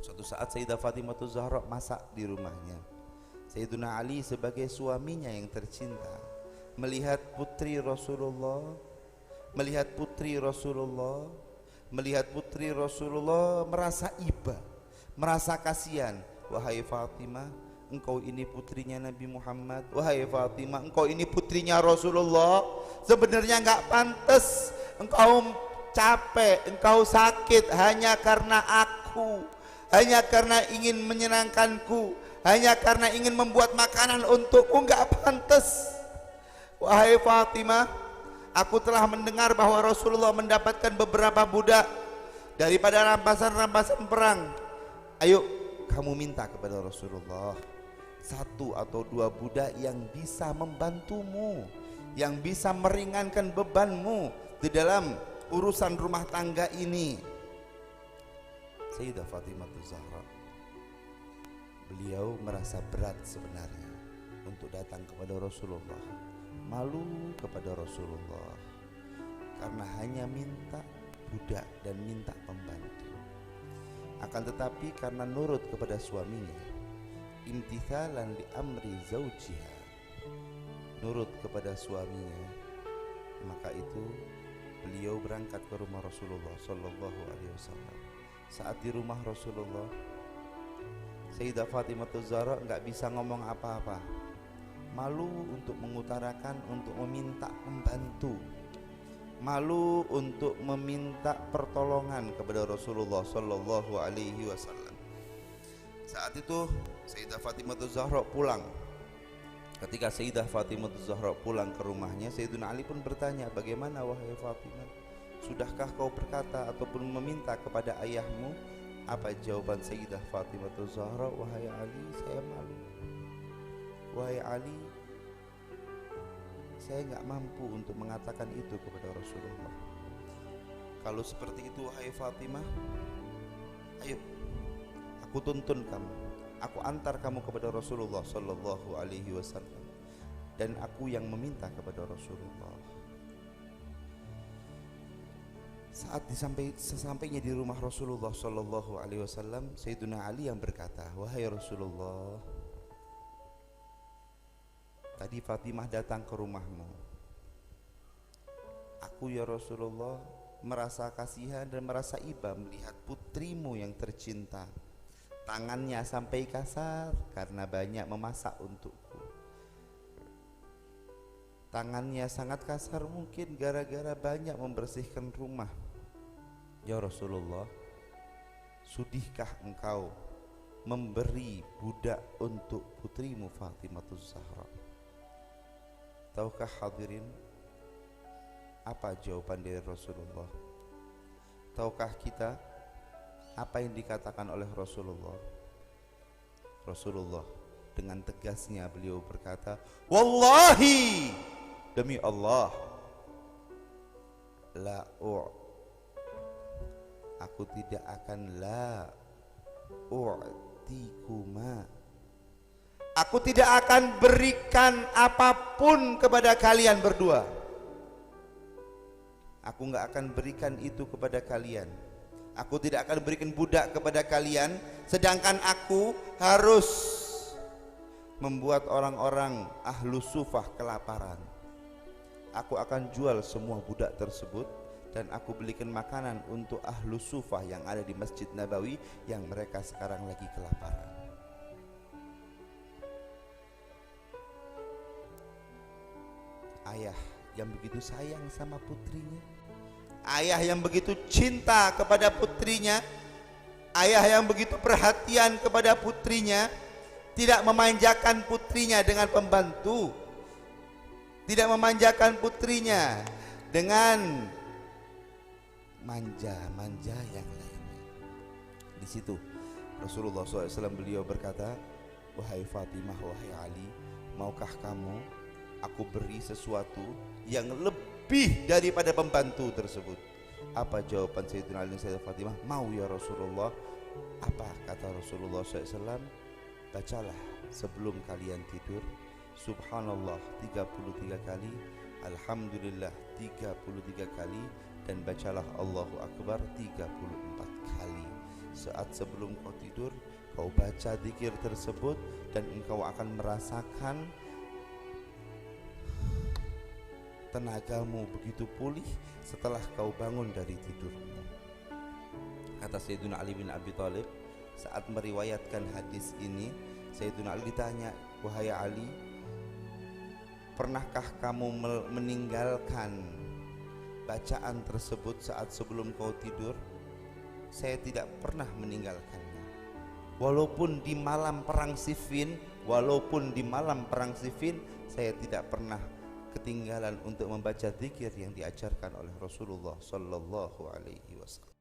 Suatu saat Sayyidah Fatimah Zahra masak di rumahnya. Sayyiduna Ali sebagai suaminya yang tercinta melihat putri Rasulullah, melihat putri Rasulullah, melihat putri Rasulullah, merasa iba, merasa kasihan. Wahai Fatimah, engkau ini putrinya Nabi Muhammad. Wahai Fatimah, engkau ini putrinya Rasulullah. Sebenarnya enggak pantas engkau capek, engkau sakit hanya karena aku, hanya karena ingin menyenangkanku, hanya karena ingin membuat makanan untukku. Enggak pantas. Wahai Fatimah, aku telah mendengar bahwa Rasulullah mendapatkan beberapa budak daripada rampasan-rampasan perang. Ayo kamu minta kepada Rasulullah satu atau dua budak yang bisa membantumu, yang bisa meringankan bebanmu di dalam urusan rumah tangga ini. Sayyidah Fatimah Zahra, beliau merasa berat sebenarnya untuk datang kepada Rasulullah, malu kepada Rasulullah karena hanya minta budak dan minta pembantu. Akan tetapi karena nurut kepada suaminya, imtithalan li amri zaujiha, nurut kepada suaminya, maka itu beliau berangkat ke rumah Rasulullah sallallahu alaihi wasallam. Saat di rumah Rasulullah, Sayyidah Fatimah Zahra enggak bisa ngomong apa-apa, malu untuk mengutarakan, untuk meminta pembantu, malu untuk meminta pertolongan kepada Rasulullah sallallahu alaihi wasallam. Saat itu Sayyidah Fatimah Zahra pulang. Ketika Sayyidah Fatimah Zahra pulang ke rumahnya, Sayyidina Ali pun bertanya, bagaimana wahai Fatimah, sudahkah kau berkata ataupun meminta kepada ayahmu? Apa jawaban Sayyidah Fatimah Zahra? Wahai Ali, saya malu. Wahai Ali, saya enggak mampu untuk mengatakan itu kepada Rasulullah. Kalau seperti itu wahai Fatimah, ayo aku tuntun kamu, aku antar kamu kepada Rasulullah sallallahu alaihi wasallam, dan aku yang meminta kepada Rasulullah. Saat sesampainya di rumah Rasulullah sallallahu alaihi wasallam, Sayyidina Ali yang berkata, wahai Rasulullah, tadi Fatimah datang ke rumahmu. Aku ya Rasulullah merasa kasihan dan merasa iba melihat putrimu yang tercinta. Tangannya sampai kasar karena banyak memasak untukku. Tangannya sangat kasar mungkin gara-gara banyak membersihkan rumah. Ya Rasulullah, sudihkah engkau memberi budak untuk putrimu Fatimah Zahra? Tahukah hadirin apa jawaban dari Rasulullah? Tahukah kita apa yang dikatakan oleh Rasulullah? Rasulullah dengan tegasnya beliau berkata, wallahi, demi Allah, aku tidak akan u'tikuma, aku tidak akan berikan apapun kepada kalian berdua. Aku enggak akan berikan itu kepada kalian. Aku tidak akan berikan budak kepada kalian, sedangkan aku harus membuat orang-orang ahlu sufah kelaparan. Aku akan jual semua budak tersebut dan aku belikan makanan untuk ahlu sufah yang ada di Masjid Nabawi yang mereka sekarang lagi kelaparan. Ayah yang begitu sayang sama putrinya, ayah yang begitu cinta kepada putrinya, ayah yang begitu perhatian kepada putrinya, tidak memanjakan putrinya dengan pembantu, tidak memanjakan putrinya dengan manja-manja yang lainnya. Di situ Rasulullah SAW beliau berkata, wahai Fatimah, wahai Ali, maukah kamu aku beri sesuatu yang lebih daripada pembantu tersebut? Apa jawaban Sayyidina Ali dan Sayyidah Fatimah? Mau ya Rasulullah. Apa kata Rasulullah SAW? Bacalah sebelum kalian tidur Subhanallah 33 kali, Alhamdulillah 33 kali, dan bacalah Allahu Akbar 34 kali. saat sebelum kau tidur kau baca zikir tersebut, dan engkau akan merasakan tenagamu begitu pulih setelah kau bangun dari tidurmu. Kata Sayyidina Ali bin Abi Thalib saat meriwayatkan hadis ini, Sayyidina Ali ditanya, "Wahai Ali, pernahkah kamu meninggalkan bacaan tersebut saat sebelum kau tidur?" "Saya tidak pernah meninggalkannya. Walaupun di malam perang Siffin, saya tidak pernah ketinggalan untuk membaca zikir yang diajarkan oleh Rasulullah sallallahu alaihi wasallam."